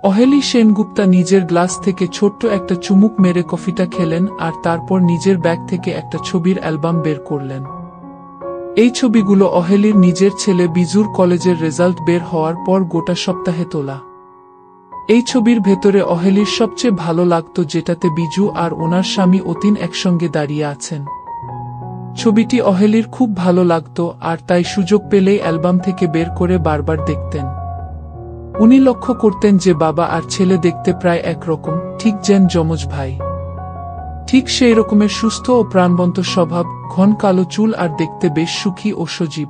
অহেলি সেনগুপ্তা নিজের গ্লাস থেকে ছোট্ট একটা চুমুক মেরে কফিটা খেলেন আর তারপর নিজের ব্যাগ থেকে একটা ছবির অ্যালবাম বের করলেন। এই ছবিগুলো অহেলির নিজের ছেলে বিজুর কলেজের রেজাল্ট বের হওয়ার পর গোটা সপ্তাহে তোলা। এই ছবির ভেতরে অহেলির সবচেয়ে ভালো লাগত যেটাতে বিজু আর ওনার স্বামী অতীন একসঙ্গে দাঁড়িয়ে আছেন। ছবিটি অহেলির খুব ভালো লাগত আর তাই সুযোগ পেলেই অ্যালবাম থেকে বের করে বারবার দেখতেন। উনি লক্ষ্য করতেন যে বাবা আর ছেলে দেখতে প্রায় একরকম, ঠিক যেন যমজ ভাই। ঠিক সেই রকমের সুস্থ ও প্রাণবন্ত স্বভাব, ঘন কালো চুল আর দেখতে বেশ সুখী ও সজীব।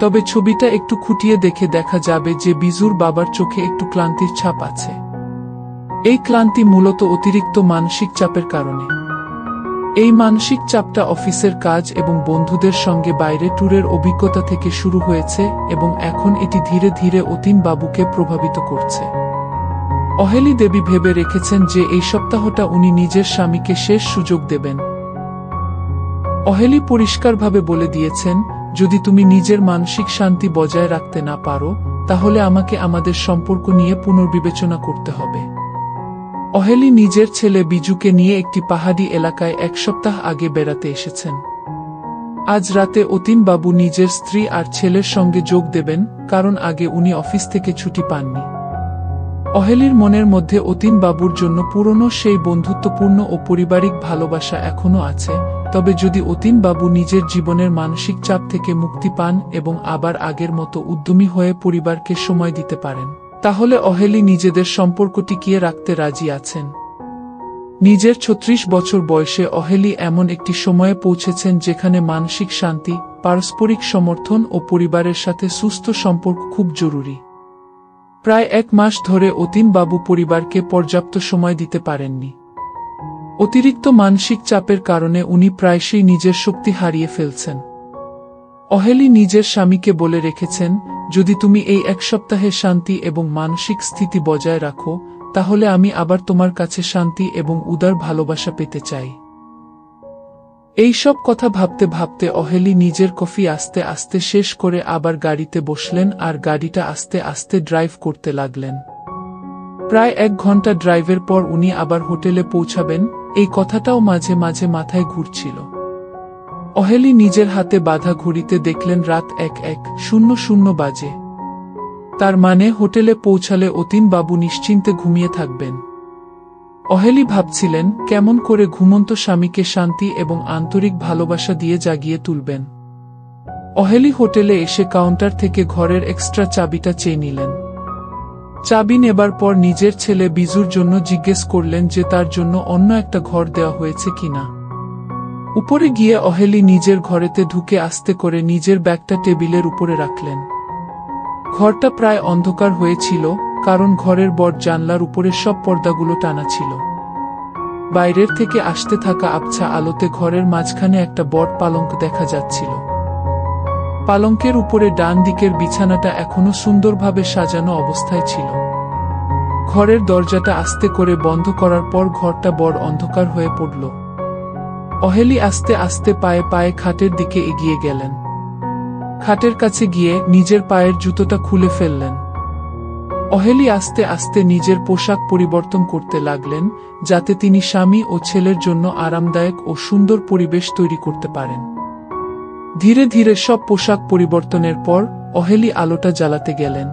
তবে ছবিটা একটু খুঁটিয়ে দেখে দেখা যাবে যে বিজুর বাবার চোখে একটু ক্লান্তির ছাপ আছে। এই ক্লান্তি মূলত অতিরিক্ত মানসিক চাপের কারণে। এই মানসিক চাপটা অফিসের কাজ এবং বন্ধুদের সঙ্গে বাইরে ট্যুরের অভিজ্ঞতা থেকে শুরু হয়েছে এবং এখন এটি ধীরে ধীরে অতীন বাবুকে প্রভাবিত করছে। অহেলি দেবী ভেবে রেখেছেন যে এই সপ্তাহটা উনি নিজের স্বামীকে শেষ সুযোগ দেবেন। অহেলি পরিষ্কারভাবে বলে দিয়েছেন, যদি তুমি নিজের মানসিক শান্তি বজায় রাখতে না পারো, তাহলে আমাকে আমাদের সম্পর্ক নিয়ে পুনর্বিবেচনা করতে হবে। অহেলি নিজের ছেলে বিজুকে নিয়ে একটি পাহাড়ি এলাকায় এক সপ্তাহ আগে বেড়াতে এসেছেন। আজ রাতে অতীন বাবু নিজের স্ত্রী আর ছেলের সঙ্গে যোগ দেবেন, কারণ আগে উনি অফিস থেকে ছুটি পাননি। অহেলির মনের মধ্যে অতীন বাবুর জন্য পুরনো সেই বন্ধুত্বপূর্ণ ও পারিবারিক ভালোবাসা এখনও আছে। তবে যদি অতীন বাবু নিজের জীবনের মানসিক চাপ থেকে মুক্তি পান এবং আবার আগের মতো উদ্যমী হয়ে পরিবারকে সময় দিতে পারেন, তাহলে অহেলি নিজেদের সম্পর্ক টিকিয়ে রাখতে রাজি আছেন। নিজের ৩৬ বছর বয়সে অহেলি এমন একটি সময়ে পৌঁছেছেন যেখানে মানসিক শান্তি, পারস্পরিক সমর্থন ও পরিবারের সাথে সুস্থ সম্পর্ক খুব জরুরি। প্রায় ১ মাস ধরে অতীন বাবু পরিবারকে পর্যাপ্ত সময় দিতে পারেননি। অতিরিক্ত মানসিক চাপের কারণে উনি প্রায়শই নিজের শক্তি হারিয়ে ফেলছেন। অহেলি নিজের স্বামীকে বলে রেখেছেন, যদি তুমি এই ১ সপ্তাহে শান্তি এবং মানসিক স্থিতি বজায় রাখো, তাহলে আমি আবার তোমার কাছে শান্তি এবং উদার ভালোবাসা পেতে চাই। এই সব কথা ভাবতে ভাবতে অহেলি নিজের কফি আস্তে আস্তে শেষ করে আবার গাড়িতে বসলেন আর গাড়িটা আস্তে আস্তে ড্রাইভ করতে লাগলেন। প্রায় ১ ঘন্টা ড্রাইভের পর উনি আবার হোটেলে পৌঁছাবেন, এই কথাটাও মাঝে মাঝে মাথায় ঘুরছিল। অহেলি নিজের হাতে বাঁধা ঘড়িতে দেখলেন রাত ১:০০ বাজে। তার মানে হোটেলে পৌঁছালে অতীন বাবু নিশ্চিন্তে ঘুমিয়ে থাকবেন। অহেলি ভাবছিলেন কেমন করে ঘুমন্ত স্বামীকে শান্তি এবং আন্তরিক ভালোবাসা দিয়ে জাগিয়ে তুলবেন। অহেলি হোটেলে এসে কাউন্টার থেকে ঘরের এক্সট্রা চাবিটা চেয়ে নিলেন। চাবি নেবার পর নিজের ছেলে বিজুর জন্য জিজ্ঞেস করলেন যে তার জন্য অন্য একটা ঘর দেওয়া হয়েছে কিনা। উপরে গিয়ে অহেলি নিজের ঘরেতে ঢুকে আস্তে করে নিজের ব্যাগটা টেবিলের উপরে রাখলেন। ঘরটা প্রায় অন্ধকার হয়েছিল, কারণ ঘরের বড় জানলার উপরে সব পর্দাগুলো টানা ছিল। বাইরের থেকে আসতে থাকা আবছা আলোতে ঘরের মাঝখানে একটা বড় পালঙ্ক দেখা যাচ্ছিল। পালঙ্কের উপরে ডান দিকের বিছানাটা এখনো সুন্দরভাবে সাজানো অবস্থায় ছিল। ঘরের দরজাটা আস্তে করে বন্ধ করার পর ঘরটা বড় অন্ধকার হয়ে পড়ল। অহেলি আস্তে আস্তে পায়ে পায়ে খাটের দিকে এগিয়ে গেলেন। খাটের কাছে গিয়ে নিজের পায়ের জুতোটা খুলে ফেললেন। অহেলি আস্তে আস্তে নিজের পোশাক পরিবর্তন করতে লাগলেন, যাতে তিনি স্বামী ও ছেলের জন্য আরামদায়ক ও সুন্দর পরিবেশ তৈরি করতে পারেন। ধীরে ধীরে সব পোশাক পরিবর্তনের পর অহেলি আলোটা জ্বালাতে গেলেন।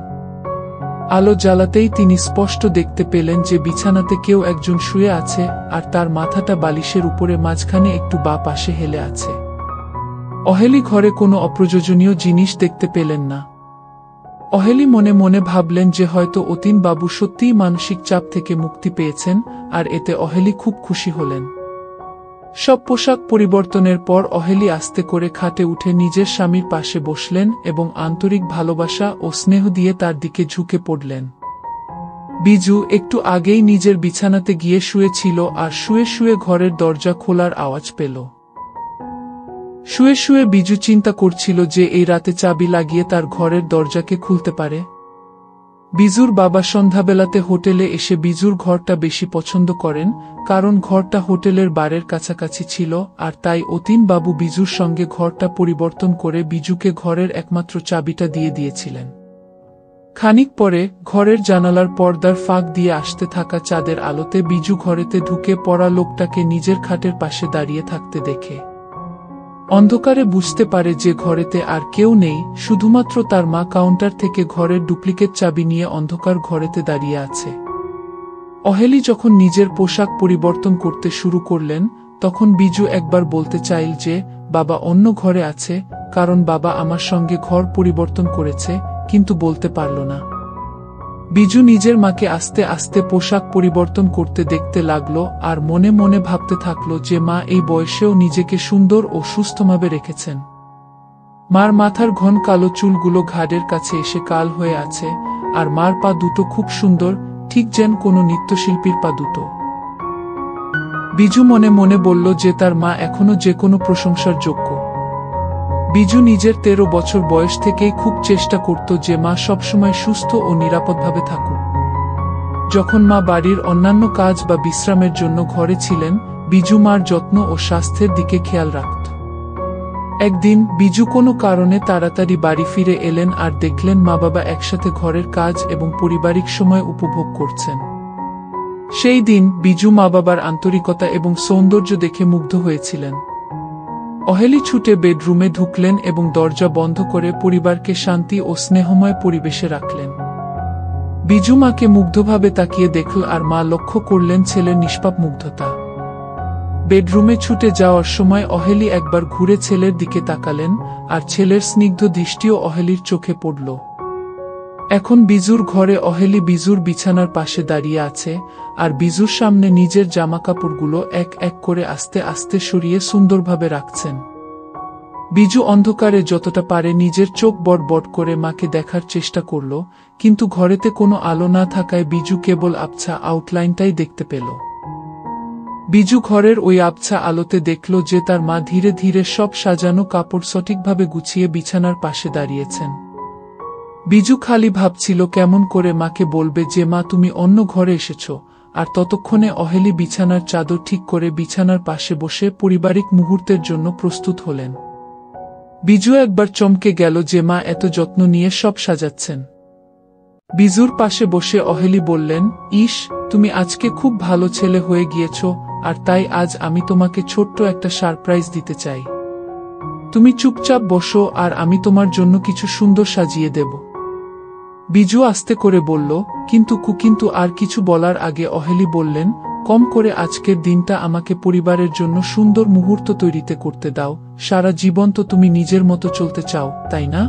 আলো জ্বালাতেই তিনি স্পষ্ট দেখতে পেলেন যে বিছানাতে কেউ একজন শুয়ে আছে আর তার মাথাটা বালিশের উপরে মাঝখানে একটু বাঁ পাশে হেলে আছে। অহেলি ঘরে কোনো অপ্রয়োজনীয় জিনিস দেখতে পেলেন না। অহেলি মনে মনে ভাবলেন যে হয়তো অতীন বাবু সত্যিই মানসিক চাপ থেকে মুক্তি পেয়েছেন, আর এতে অহেলি খুব খুশি হলেন। সব পোশাক পরিবর্তনের পর অহেলি আস্তে করে খাটে উঠে নিজের স্বামীর পাশে বসলেন এবং আন্তরিক ভালোবাসা ও স্নেহ দিয়ে তার দিকে ঝুঁকে পড়লেন। বিজু একটু আগেই নিজের বিছানাতে গিয়ে শুয়েছিল আর শুয়ে শুয়ে ঘরের দরজা খোলার আওয়াজ পেল। শুয়ে শুয়ে বিজু চিন্তা করছিল যে এই রাতে চাবি লাগিয়ে তার ঘরের দরজাকে খুলতে পারে। বিজুর বাবা সন্ধ্যাবেলাতে হোটেলে এসে বিজুর ঘরটা বেশি পছন্দ করেন, কারণ ঘরটা হোটেলের বারের কাছাকাছি ছিল, আর তাই অতীন বাবু বিজুর সঙ্গে ঘরটা পরিবর্তন করে বিজুকে ঘরের একমাত্র চাবিটা দিয়ে দিয়েছিলেন। খানিক পরে ঘরের জানালার পর্দার ফাঁক দিয়ে আসতে থাকা চাঁদের আলোতে বিজু ঘরেতে ঢুকে পড়া লোকটাকে নিজের খাটের পাশে দাঁড়িয়ে থাকতে দেখে অন্ধকারে বুঝতে পারে যে ঘরেতে আর কেউ নেই, শুধুমাত্র তার মা কাউন্টার থেকে ঘরের ডুপ্লিকেট চাবি নিয়ে অন্ধকার ঘরেতে দাঁড়িয়ে আছে। অহেলি যখন নিজের পোশাক পরিবর্তন করতে শুরু করলেন, তখন বিজু একবার বলতে চাইল যে বাবা অন্য ঘরে আছে, কারণ বাবা আমার সঙ্গে ঘর পরিবর্তন করেছে, কিন্তু বলতে পারল না। বিজু নিজের মাকে আস্তে আস্তে পোশাক পরিবর্তন করতে দেখতে লাগলো আর মনে মনে ভাবতে থাকলো যে মা এই বয়সেও নিজেকে সুন্দর ও সুস্থভাবে রেখেছেন। মার মাথার ঘন কালো চুলগুলো ঘাড়ের কাছে এসে কাল হয়ে আছে, আর মার পা দুটো খুব সুন্দর, ঠিক যেন কোনো নৃত্যশিল্পীর পা দুটো। বিজু মনে মনে বলল যে তার মা এখনো যে কোনো প্রশংসার যোগ্য। বিজু নিজের 13 বছর বয়স থেকেই খুব চেষ্টা করত যে মা সবসময় সুস্থ ও নিরাপদভাবে থাকুক। যখন মা বাড়ির অন্যান্য কাজ বা বিশ্রামের জন্য ঘরে ছিলেন, বিজু মার যত্ন ও স্বাস্থ্যের দিকে খেয়াল রাখত। একদিন বিজু কোনো কারণে তাড়াতাড়ি বাড়ি ফিরে এলেন আর দেখলেন মা বাবা একসাথে ঘরের কাজ এবং পারিবারিক সময় উপভোগ করছেন। সেই দিন বিজু মা বাবার আন্তরিকতা এবং সৌন্দর্য দেখে মুগ্ধ হয়েছিলেন। অহেলি ছুটে বেডরুমে ঢুকলেন এবং দরজা বন্ধ করে পরিবারকে শান্তি ও স্নেহময় পরিবেশে রাখলেন। বিজু মাকে মুগ্ধভাবে তাকিয়ে দেখল আর মা লক্ষ্য করলেন ছেলের নিষ্পাপ মুগ্ধতা। বেডরুমে ছুটে যাওয়ার সময় অহেলি একবার ঘুরে ছেলের দিকে তাকালেন, আর ছেলের স্নিগ্ধ দৃষ্টিও অহেলির চোখে পড়ল। এখন বিজুর ঘরে অহেলি বিজুর বিছানার পাশে দাঁড়িয়ে আছে, আর বিজুর সামনে নিজের জামাকাপড়গুলো এক এক করে আস্তে আস্তে সরিয়ে সুন্দরভাবে রাখছেন। বিজু অন্ধকারে যতটা পারে নিজের চোখ বড় বড় করে মাকে দেখার চেষ্টা করল, কিন্তু ঘরেতে কোনো আলো না থাকায় বিজু কেবল আবছা আউটলাইনটাই দেখতে পেল। বিজু ঘরের ওই আবছা আলোতে দেখল যে তার মা ধীরে ধীরে সব সাজানো কাপড় সঠিকভাবে গুছিয়ে বিছানার পাশে দাঁড়িয়েছেন। বিজু খালি ভাবছিল কেমন করে মাকে বলবে যে মা তুমি অন্য ঘরে এসেছ, আর ততক্ষণে অহেলি বিছানার চাদর ঠিক করে বিছানার পাশে বসে পারিবারিক মুহূর্তের জন্য প্রস্তুত হলেন। বিজু একবার চমকে গেল যে মা এত যত্ন নিয়ে সব সাজাচ্ছেন। বিজুর পাশে বসে অহেলি বললেন, ইস, তুমি আজকে খুব ভালো ছেলে হয়ে গিয়েছ, আর তাই আজ আমি তোমাকে ছোট্ট একটা সারপ্রাইজ দিতে চাই। তুমি চুপচাপ বসো আর আমি তোমার জন্য কিছু সুন্দর সাজিয়ে দেব। বিজু আস্তে করে বলল, কিন্তু আর কিছু বলার আগে অহেলি বললেন, কম করে আজকের দিনটা আমাকে পরিবারের জন্য সুন্দর মুহূর্ত তৈরিতে করতে দাও। সারা জীবন তো তুমি নিজের মতো চলতে চাও, তাই না?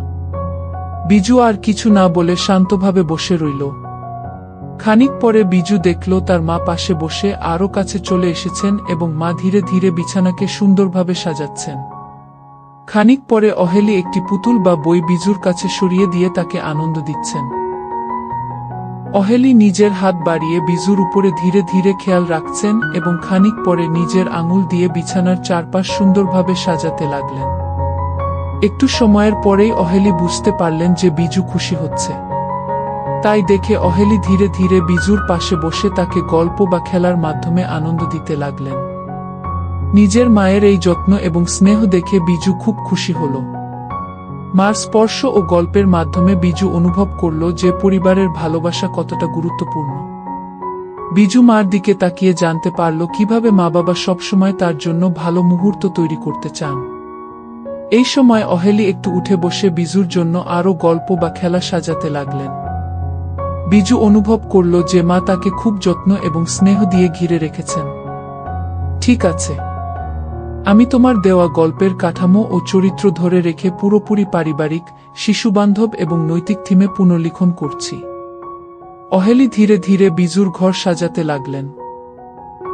বিজু আর কিছু না বলে শান্তভাবে বসে রইল। খানিক পরে বিজু দেখল তার মা পাশে বসে আরও কাছে চলে এসেছেন এবং মা ধীরে ধীরে বিছানাকে সুন্দরভাবে সাজাচ্ছেন। খানিক পরে অহেলি একটি পুতুল বা বই বিজুর কাছে সরিয়ে দিয়ে তাকে আনন্দ দিচ্ছেন। অহেলি নিজের হাত বাড়িয়ে বিজুর উপরে ধীরে ধীরে খেয়াল রাখছেন এবং খানিক পরে নিজের আঙুল দিয়ে বিছানার চারপাশ সুন্দরভাবে সাজাতে লাগলেন। একটু সময়ের পরেই অহেলি বুঝতে পারলেন যে বিজু খুশি হচ্ছে। তাই দেখে অহেলি ধীরে ধীরে বিজুর পাশে বসে তাকে গল্প বা খেলার মাধ্যমে আনন্দ দিতে লাগলেন। নিজের মায়ের এই যত্ন এবং স্নেহ দেখে বিজু খুব খুশি হল। মার স্পর্শ ও গল্পের মাধ্যমে বিজু অনুভব করল যে পরিবারের ভালোবাসা কতটা গুরুত্বপূর্ণ। বিজু মার দিকে তাকিয়ে জানতে পারল কিভাবে মা বাবা সবসময় তার জন্য ভালো মুহূর্ত তৈরি করতে চান। এই সময় অহেলি একটু উঠে বসে বিজুর জন্য আরও গল্প বা খেলা সাজাতে লাগলেন। বিজু অনুভব করল যে মা তাকে খুব যত্ন এবং স্নেহ দিয়ে ঘিরে রেখেছেন। ঠিক আছে, আমি তোমার দেওয়া গল্পের কাঠামো ও চরিত্র ধরে রেখে পুরোপুরি পারিবারিক, শিশুবান্ধব এবং নৈতিক থিমে পুনর্লিখন করছি। অহেলি ধীরে ধীরে বিজুর ঘর সাজাতে লাগলেন।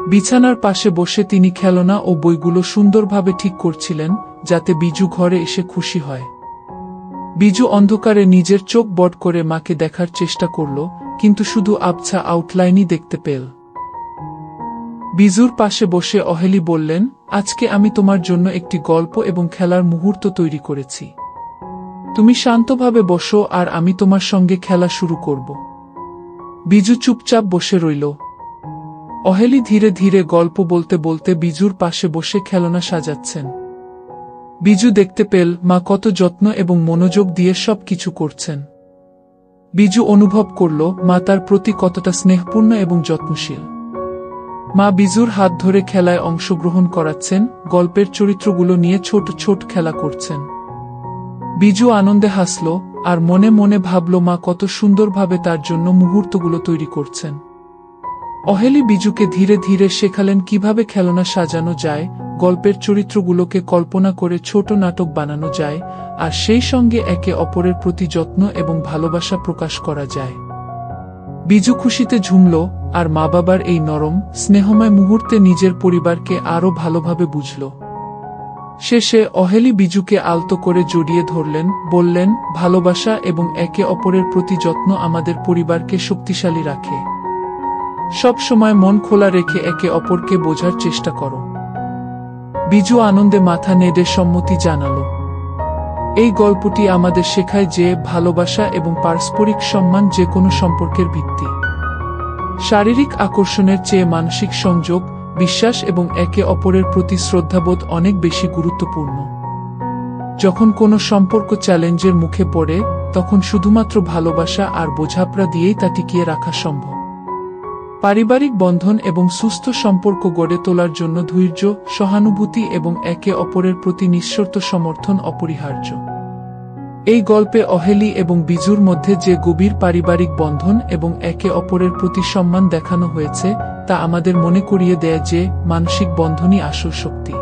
বিছানার পাশে বসে তিনি খেলনা ও বইগুলো সুন্দরভাবে ঠিক করছিলেন, যাতে বিজু ঘরে এসে খুশি হয়। বিজু অন্ধকারে নিজের চোখ বড় করে মাকে দেখার চেষ্টা করল, কিন্তু শুধু আবছা আউটলাইনই দেখতে পেল। বিজুর পাশে বসে অহেলি বললেন, আজকে আমি তোমার জন্য একটি গল্প এবং খেলার মুহূর্ত তৈরি করেছি। তুমি শান্তভাবে বসো আর আমি তোমার সঙ্গে খেলা শুরু করব। বিজু চুপচাপ বসে রইল। অহেলি ধীরে ধীরে গল্প বলতে বলতে বিজুর পাশে বসে খেলনা সাজাচ্ছেন। বিজু দেখতে পেল মা কত যত্ন এবং মনোযোগ দিয়ে সব কিছু করছেন। বিজু অনুভব করল মা তার প্রতি কতটা স্নেহপূর্ণ এবং যত্নশীল। মা বিজুর হাত ধরে খেলায় অংশগ্রহণ করাচ্ছেন, গল্পের চরিত্রগুলো নিয়ে ছোট ছোট খেলা করছেন। বিজু আনন্দে হাসল আর মনে মনে ভাবল মা কত সুন্দরভাবে তার জন্য মুহূর্তগুলো তৈরি করছেন। অহেলি বিজুকে ধীরে ধীরে শেখালেন কিভাবে খেলনা সাজানো যায়, গল্পের চরিত্রগুলোকে কল্পনা করে ছোট নাটক বানানো যায়, আর সেই সঙ্গে একে অপরের প্রতি যত্ন এবং ভালোবাসা প্রকাশ করা যায়। বিজু খুশিতে ঝুমল আর মা বাবার এই নরম, স্নেহময় মুহূর্তে নিজের পরিবারকে আরও ভালোভাবে বুঝল। শেষে অহেলি বিজুকে আলতো করে জড়িয়ে ধরলেন, বললেন, ভালোবাসা এবং একে অপরের প্রতি যত্ন আমাদের পরিবারকে শক্তিশালী রাখে। সব সময় মন খোলা রেখে একে অপরকে বোঝার চেষ্টা করো। বিজু আনন্দে মাথা নেড়ে সম্মতি জানালো। এই গল্পটি আমাদের শেখায় যে ভালোবাসা এবং পারস্পরিক সম্মান যে কোনো সম্পর্কের ভিত্তি। শারীরিক আকর্ষণের চেয়ে মানসিক সংযোগ, বিশ্বাস এবং একে অপরের প্রতি শ্রদ্ধাবোধ অনেক বেশি গুরুত্বপূর্ণ। যখন কোনো সম্পর্ক চ্যালেঞ্জের মুখে পড়ে, তখন শুধুমাত্র ভালোবাসা আর বোঝাপড়া দিয়েই তা টিকিয়ে রাখা সম্ভব। পারিবারিক বন্ধন এবং সুস্থ সম্পর্ক গড়ে তোলার জন্য ধৈর্য, সহানুভূতি এবং একে অপরের প্রতি নিঃশর্ত সমর্থন অপরিহার্য। এই গল্পে অহেলি এবং বিজুর মধ্যে যে গভীর পারিবারিক বন্ধন এবং একে অপরের প্রতি সম্মান দেখানো হয়েছে, তা আমাদের মনে করিয়ে দেয় যে মানসিক বন্ধনই আসল শক্তি।